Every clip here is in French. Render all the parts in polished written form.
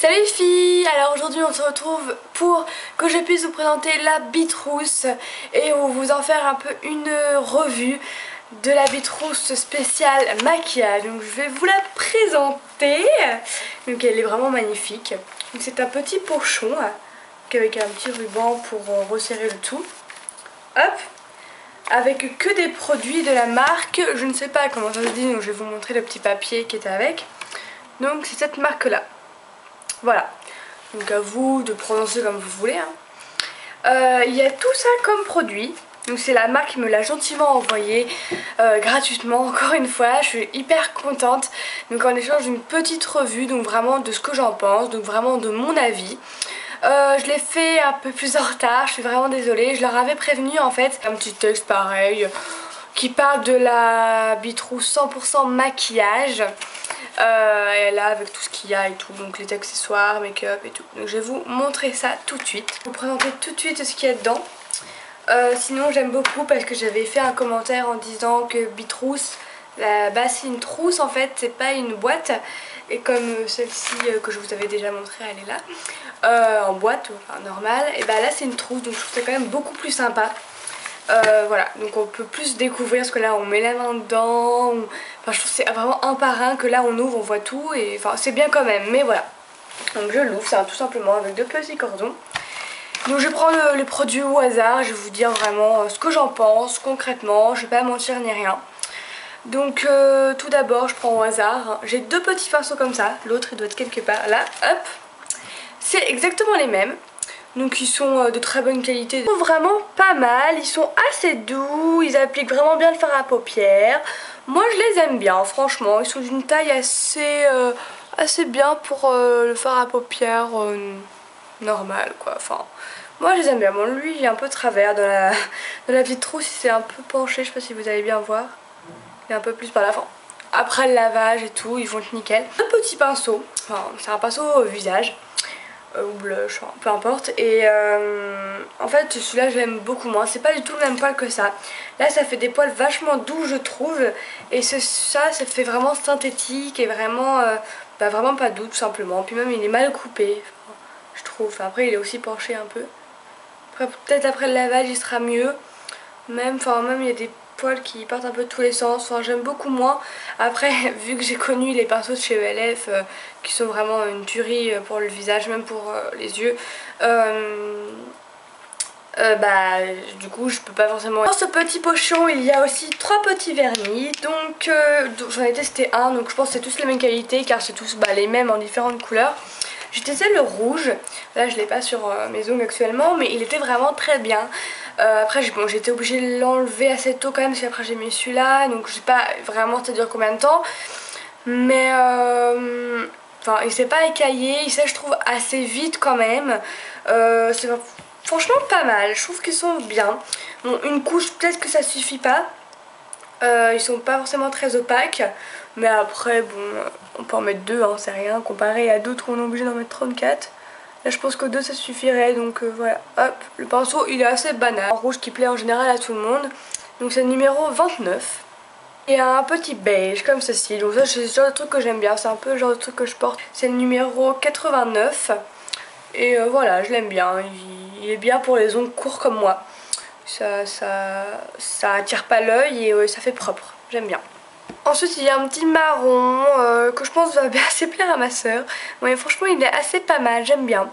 Salut les filles. Alors aujourd'hui on se retrouve pour que je puisse vous présenter la Bitrousse et vous en faire un peu une revue de la Bitrousse spéciale maquillage. Donc je vais vous la présenter. Donc elle est vraiment magnifique. C'est un petit pochon avec un petit ruban pour resserrer le tout. Hop, avec que des produits de la marque, je ne sais pas comment ça se dit, donc je vais vous montrer le petit papier qui est avec. Donc c'est cette marque là. Voilà, donc à vous de prononcer comme vous voulez. Il y a tout ça comme produit. Donc c'est la marque qui me l'a gentiment envoyé gratuitement, encore une fois. Je suis hyper contente. Donc en échange d'une petite revue, donc vraiment de ce que j'en pense, donc vraiment de mon avis. Je l'ai fait un peu plus en retard, je suis vraiment désolée. Je leur avais prévenu en fait, un petit texte pareil qui parle de la Bitrousse 100% maquillage. Et là avec tout ce qu'il y a et tout, donc les accessoires, make-up et tout. Donc je vais vous montrer ça tout de suite. Je vais vous présenter tout de suite ce qu'il y a dedans. Sinon j'aime beaucoup parce que j'avais fait un commentaire en disant que Bitrousse, bah c'est une trousse en fait, c'est pas une boîte. Et comme celle-ci que je vous avais déjà montrée, elle est là, en boîte, enfin normale. Et bah là c'est une trousse, donc je trouve ça quand même beaucoup plus sympa. Voilà, donc on peut plus découvrir parce que là on met la main dedans. Enfin je trouve que c'est vraiment un par un, que là on ouvre, on voit tout et enfin c'est bien quand même, mais voilà. Donc je l'ouvre, ça tout simplement avec deux petits cordons. Donc je prends les produits au hasard, je vais vous dire vraiment ce que j'en pense concrètement, je vais pas mentir ni rien. Donc tout d'abord je prends au hasard, j'ai deux petits pinceaux comme ça, l'autre il doit être quelque part là, hop. C'est exactement les mêmes. Donc ils sont de très bonne qualité, ils sont vraiment pas mal, ils sont assez doux, ils appliquent vraiment bien le fard à paupières. Moi je les aime bien franchement, ils sont d'une taille assez bien pour le fard à paupières normal quoi. Enfin moi je les aime bien. Bon lui il est un peu travers dans la petite trousse, il s'est un peu penché, je sais pas si vous allez bien voir. Il est un peu plus par l'avant. Après le lavage et tout, ils vont être nickel. Un petit pinceau, enfin c'est un pinceau au visage. Ou blush, enfin, peu importe. Et en fait celui-là je l'aime beaucoup moins, c'est pas du tout le même poil que ça. Là ça fait des poils vachement doux je trouve, et ça fait vraiment synthétique et vraiment bah, vraiment pas doux tout simplement. Puis même il est mal coupé, enfin, je trouve. Enfin, après il est aussi penché un peu. Peut-être après le lavage il sera mieux. Même il y a des poils qui partent un peu de tous les sens, enfin j'aime beaucoup moins. Après vu que j'ai connu les pinceaux de chez ELF qui sont vraiment une tuerie pour le visage, même pour les yeux, bah du coup je peux pas forcément. Dans ce petit pochon il y a aussi 3 petits vernis, donc j'en ai testé un, donc je pense que c'est tous les mêmes qualités car c'est tous les mêmes en différentes couleurs. J'ai testé le rouge, là je l'ai pas sur mes ongles actuellement, mais il était vraiment très bien. Après bon, j'étais obligée de l'enlever assez tôt quand même, parce qu'après j'ai mis celui-là, donc je sais pas vraiment ça dure combien de temps. Mais enfin il s'est pas écaillé, il sèche je trouve assez vite quand même. C'est franchement pas mal, je trouve qu'ils sont bien. Bon, une couche peut-être que ça suffit pas. Ils sont pas forcément très opaques, mais après bon on peut en mettre 2 hein, c'est rien comparé à d'autres où on est obligé d'en mettre 34. Là je pense que 2 ça suffirait, donc voilà. Hop, le pinceau il est assez banal, en rouge qui plaît en général à tout le monde. Donc c'est le numéro 29. Et un petit beige comme ceci, donc ça c'est le genre de truc que j'aime bien, c'est un peu le genre de truc que je porte. C'est le numéro 89. Et voilà, je l'aime bien, il est bien pour les ongles courts comme moi. Ça attire pas l'œil et ça fait propre, j'aime bien. Ensuite il y a un petit marron que je pense va assez plaire à ma soeur. Ouais, franchement il est assez pas mal, j'aime bien.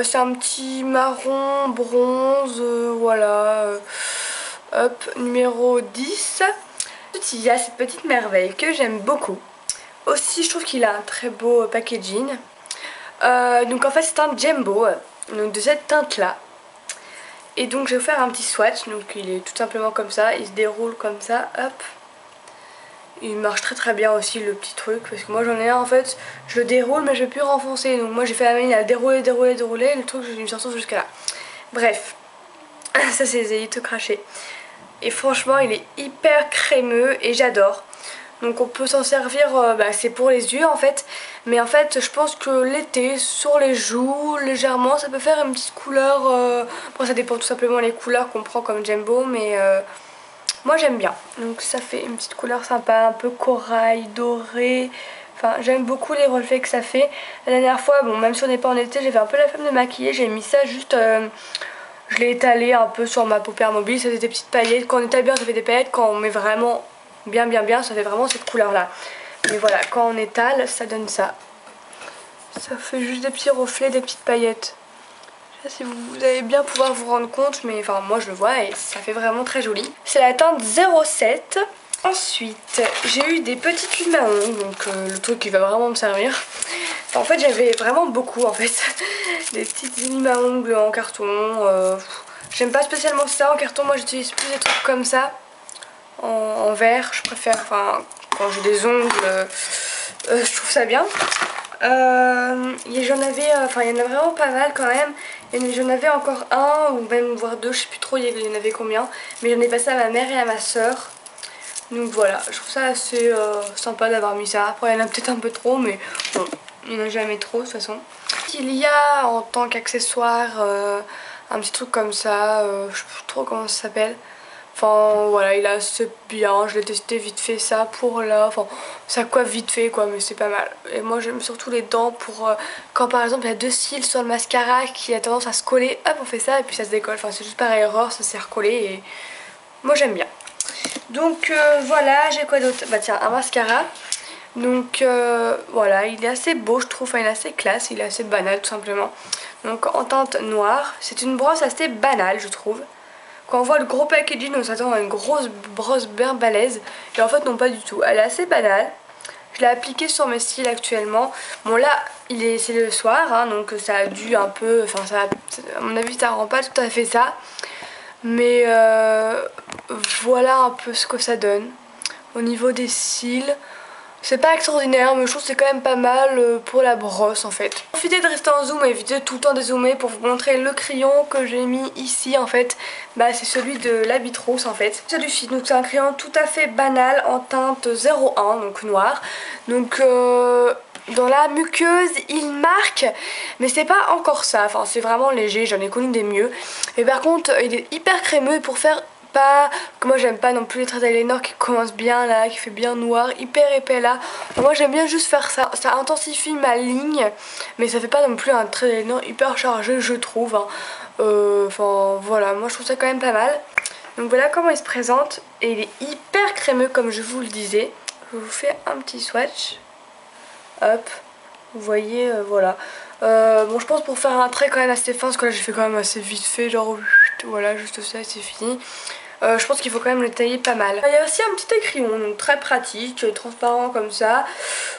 C'est un petit marron bronze, voilà. Hop, numéro 10. Ensuite il y a cette petite merveille que j'aime beaucoup. Aussi je trouve qu'il a un très beau packaging. Donc en fait c'est un Jumbo, donc de cette teinte là. Et donc je vais vous faire un petit swatch, donc il est tout simplement comme ça, il se déroule comme ça, hop. Il marche très très bien aussi le petit truc, parce que moi j'en ai un en fait, je le déroule mais je vais plus renfoncer. Donc moi j'ai fait la manie à dérouler, le truc je me suis retrouvée jusqu'à là. Bref, ça c'est les élites crachés. Et franchement il est hyper crémeux et j'adore. Donc on peut s'en servir, c'est pour les yeux en fait. Mais en fait je pense que l'été sur les joues légèrement ça peut faire une petite couleur. Bon ça dépend tout simplement les couleurs qu'on prend comme Jumbo, mais moi j'aime bien. Donc ça fait une petite couleur sympa, un peu corail, doré. Enfin, j'aime beaucoup les reflets que ça fait. La dernière fois, bon, même si on n'est pas en été, j'avais un peu la flemme de maquiller. J'ai mis ça juste... je l'ai étalé un peu sur ma paupière mobile. Ça fait des petites paillettes. Quand on étale bien, ça fait des paillettes. Quand on met vraiment bien, ça fait vraiment cette couleur-là. Mais voilà, quand on étale, ça donne ça. Ça fait juste des petits reflets, des petites paillettes. Je sais pas si vous allez bien pouvoir vous rendre compte, mais enfin, moi je le vois et ça fait vraiment très joli. C'est la teinte 07. Ensuite, j'ai eu des petites huiles à ongles, donc le truc qui va vraiment me servir. Enfin, en fait, j'avais vraiment beaucoup en fait. Des petites huiles à ongles en carton. J'aime pas spécialement ça en carton, moi j'utilise plus des trucs comme ça. En verre, je préfère, enfin, quand j'ai des ongles, je trouve ça bien. J'en avais, enfin, il y en a vraiment pas mal quand même. J'en avais encore un, ou même voire deux, je sais plus trop il y en avait combien. Mais j'en ai passé à ma mère et à ma soeur. Donc voilà, je trouve ça assez sympa d'avoir mis ça. Après il y en a peut-être un peu trop, mais bon, il n'y en a jamais trop de toute façon. Il y a en tant qu'accessoire un petit truc comme ça, je sais plus trop comment ça s'appelle. Enfin voilà, il est assez bien, je l'ai testé vite fait ça pour là, enfin ça coiffe vite fait quoi, mais c'est pas mal. Et moi j'aime surtout les dents pour quand par exemple il y a deux cils sur le mascara qui a tendance à se coller, hop on fait ça et puis ça se décolle. Enfin c'est juste par erreur, ça s'est recollé et moi j'aime bien. Donc voilà, j'ai quoi d'autre? Bah tiens, un mascara. Donc voilà, il est assez beau je trouve, enfin, il est assez classe, il est assez banal tout simplement. Donc en teinte noire, c'est une brosse assez banale je trouve. Quand on voit le gros packaging, on s'attend à une grosse brosse bien balèze. Et en fait non, pas du tout, elle est assez banale. Je l'ai appliquée sur mes cils actuellement. Bon là, c'est le soir, hein, donc ça a dû un peu, enfin ça, à mon avis ça rend pas tout à fait ça. Mais voilà un peu ce que ça donne. Au niveau des cils, c'est pas extraordinaire, mais je trouve que c'est quand même pas mal pour la brosse en fait. Profitez de rester en zoom et évitez tout le temps de zoomer pour vous montrer le crayon que j'ai mis ici en fait. Bah c'est celui de la Bitrous en fait. Celui-ci, donc c'est un crayon tout à fait banal en teinte 01, donc noir. Donc dans la muqueuse il marque, mais c'est pas encore ça, enfin c'est vraiment léger, j'en ai connu des mieux. Et par contre il est hyper crémeux pour faire pas, que moi j'aime pas non plus les traits eyeliner qui commencent bien là, qui fait bien noir, hyper épais là. Moi j'aime bien juste faire ça, ça intensifie ma ligne, mais ça fait pas non plus un trait eyeliner hyper chargé je trouve. Hein. Enfin voilà, moi je trouve ça quand même pas mal. Donc voilà comment il se présente et il est hyper crémeux comme je vous le disais. Je vous fais un petit swatch. Hop, vous voyez, voilà. Bon je pense pour faire un trait quand même assez fin, parce que là j'ai fait quand même assez vite fait, genre voilà juste ça et c'est fini. Je pense qu'il faut quand même le tailler pas mal. Il y a aussi un petit écrion, donc très pratique, transparent comme ça.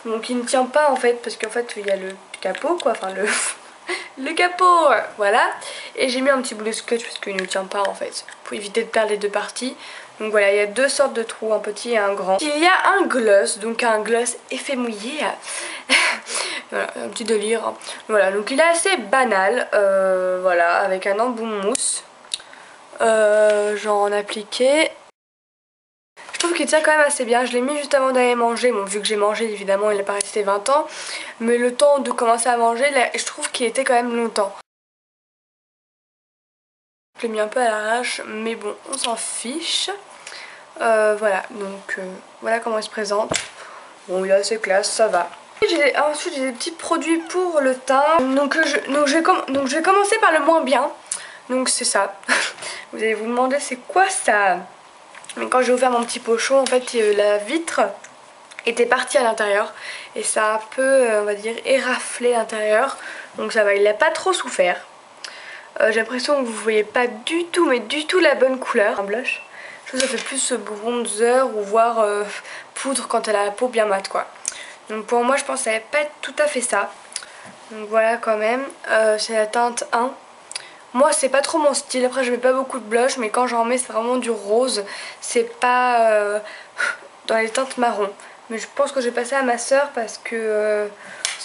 Donc il ne tient pas en fait, parce qu'en fait il y a le capot quoi, enfin le capot, voilà. Et j'ai mis un petit bout de scotch parce qu'il ne tient pas en fait, pour éviter de perdre les deux parties. Donc voilà, il y a deux sortes de trous, un petit et un grand. Il y a un gloss, donc un gloss effet mouillé. Voilà, un petit délire. Hein. Voilà, donc il est assez banal, voilà, avec un embout mousse. J'en appliqué. Je trouve qu'il tient quand même assez bien. Je l'ai mis juste avant d'aller manger. Bon, vu que j'ai mangé, évidemment, il n'est pas resté 20 ans. Mais le temps de commencer à manger, là, je trouve qu'il était quand même longtemps. Je l'ai mis un peu à l'arrache, mais bon, on s'en fiche. Voilà, donc voilà comment il se présente. Bon, il est assez classe, ça va. Ensuite, j'ai des petits produits pour le teint. Donc je vais commencer par le moins bien. Donc c'est ça. Vous allez vous demander c'est quoi ça. Mais quand j'ai ouvert mon petit pochon, en fait la vitre était partie à l'intérieur. Et ça a un peu, on va dire, éraflé l'intérieur. Donc ça va, il n'a pas trop souffert. J'ai l'impression que vous voyez pas du tout, mais du tout la bonne couleur. Un blush. Je trouve que ça fait plus bronzer ou voire poudre quand elle a la peau bien mate quoi. Donc pour moi je pense que ça va pas être tout à fait ça. Donc voilà quand même, c'est la teinte 1. Moi c'est pas trop mon style, après je mets pas beaucoup de blush, mais quand j'en mets c'est vraiment du rose. C'est pas dans les teintes marron. Mais je pense que j'ai passé à ma soeur parce que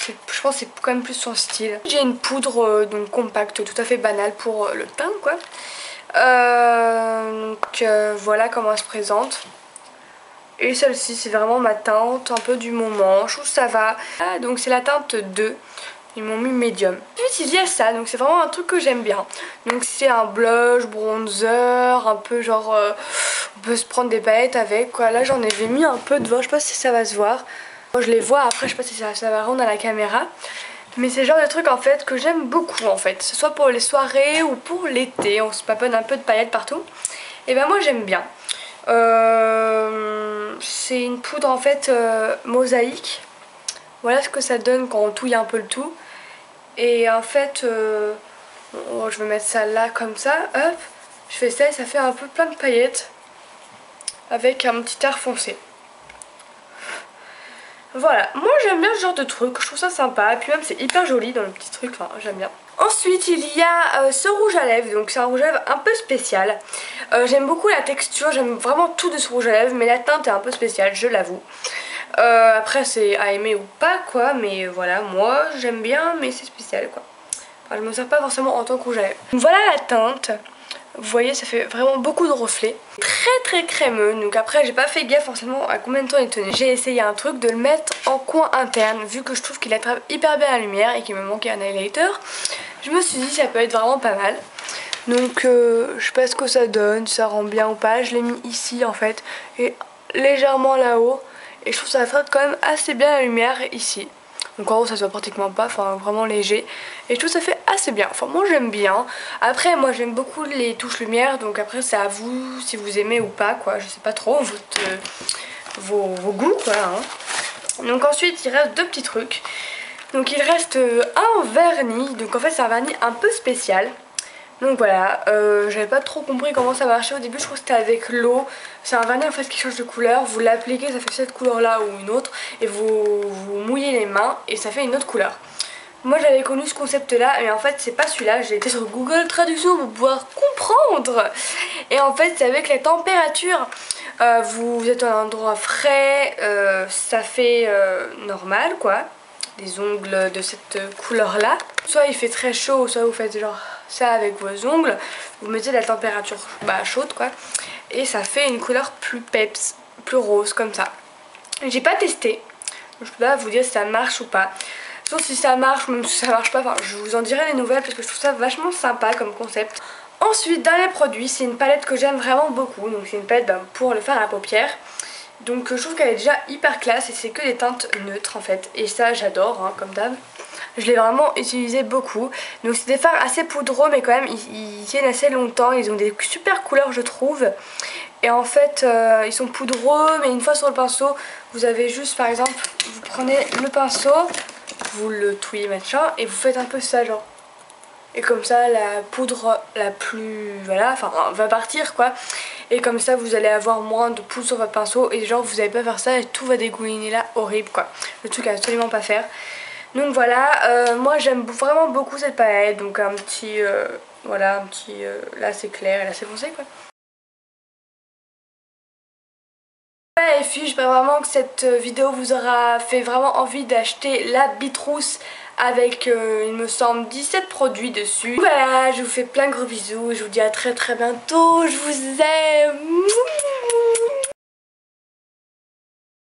je pense que c'est quand même plus son style. J'ai une poudre donc compacte, tout à fait banale pour le teint quoi. Donc voilà comment elle se présente. Et celle-ci c'est vraiment ma teinte un peu du moment, je trouve que ça va. Ah, donc c'est la teinte 2, ils m'ont mis médium. Ensuite il y a ça, donc c'est vraiment un truc que j'aime bien. Donc c'est un blush, bronzer, un peu genre on peut se prendre des paillettes avec quoi. Là j'en ai mis un peu devant, je sais pas si ça va se voir. Moi je les vois, après je sais pas si ça va rendre à la caméra. Mais c'est le genre de truc en fait que j'aime beaucoup en fait. Que ce soit pour les soirées ou pour l'été, on se paponne un peu de paillettes partout. Et ben moi j'aime bien. C'est une poudre en fait mosaïque. Voilà ce que ça donne quand on touille un peu le tout. Et en fait, je vais mettre ça là comme ça, hop. Je fais ça et ça fait un peu plein de paillettes. Avec un petit air foncé. Voilà, moi j'aime bien ce genre de truc, je trouve ça sympa, et puis même c'est hyper joli dans le petit truc, enfin j'aime bien. Ensuite il y a ce rouge à lèvres, donc c'est un rouge à lèvres un peu spécial. J'aime beaucoup la texture, j'aime vraiment tout de ce rouge à lèvres, mais la teinte est un peu spéciale, je l'avoue. Après c'est à aimer ou pas quoi, mais voilà, moi j'aime bien, mais c'est spécial quoi. Enfin, je me sers pas forcément en tant que rouge à lèvres. Donc voilà la teinte. Vous voyez, ça fait vraiment beaucoup de reflets. Très crémeux, donc après j'ai pas fait gaffe forcément à combien de temps il tenait. J'ai essayé un truc de le mettre en coin interne, vu que je trouve qu'il attrape hyper bien la lumière et qu'il me manquait un highlighter. Je me suis dit ça peut être vraiment pas mal. Donc je sais pas ce que ça donne, si ça rend bien ou pas. Je l'ai mis ici en fait, et légèrement là-haut. Et je trouve que ça attrape quand même assez bien la lumière ici. Donc en haut ça se voit pratiquement pas, enfin vraiment léger. Et je trouve que ça fait assez bien, enfin moi j'aime bien. Après moi j'aime beaucoup les touches lumière, donc après c'est à vous si vous aimez ou pas quoi. Je sais pas trop vos goûts quoi hein. Donc ensuite il reste deux petits trucs. Donc il reste un vernis, donc en fait c'est un vernis un peu spécial. Donc voilà, j'avais pas trop compris comment ça marchait au début, je crois que c'était avec l'eau. C'est un vernis en fait qui change de couleur, vous l'appliquez, ça fait cette couleur là ou une autre, et vous mouillez les mains et ça fait une autre couleur. Moi j'avais connu ce concept là, mais en fait c'est pas celui-là, j'ai été sur Google Traduction pour pouvoir comprendre. Et en fait c'est avec les températures, vous êtes à un endroit frais, ça fait normal quoi. Des ongles de cette couleur là. Soit il fait très chaud, soit vous faites genre ça avec vos ongles. Vous mettez la température chaude quoi. Et ça fait une couleur plus peps, plus rose comme ça. J'ai pas testé. Je peux pas vous dire si ça marche ou pas. Sauf si ça marche ou même si ça marche pas. Enfin, je vous en dirai les nouvelles parce que je trouve ça vachement sympa comme concept. Ensuite, dernier produit, c'est une palette que j'aime vraiment beaucoup. Donc c'est une palette pour le faire à la paupière. Donc je trouve qu'elle est déjà hyper classe et c'est que des teintes neutres en fait. Et ça j'adore hein, comme d'hab. Je l'ai vraiment utilisé beaucoup. Donc c'est des fards assez poudreux mais quand même ils tiennent assez longtemps. Ils ont des super couleurs je trouve. Et en fait ils sont poudreux mais une fois sur le pinceau vous avez juste par exemple, vous prenez le pinceau, vous le touillez machin et vous faites un peu ça genre. Et comme ça la poudre la plus voilà enfin va partir quoi. Et comme ça vous allez avoir moins de poudre sur votre pinceau et genre vous allez pas faire ça et tout va dégouliner là horrible quoi. Le truc à absolument pas faire. Donc voilà, moi j'aime vraiment beaucoup cette palette. Donc un petit voilà un petit là c'est clair et là c'est foncé quoi. Les filles, j'espère vraiment que cette vidéo vous aura fait vraiment envie d'acheter la Bitrousse avec il me semble 17 produits dessus. Voilà, je vous fais plein de gros bisous, je vous dis à très bientôt, je vous aime.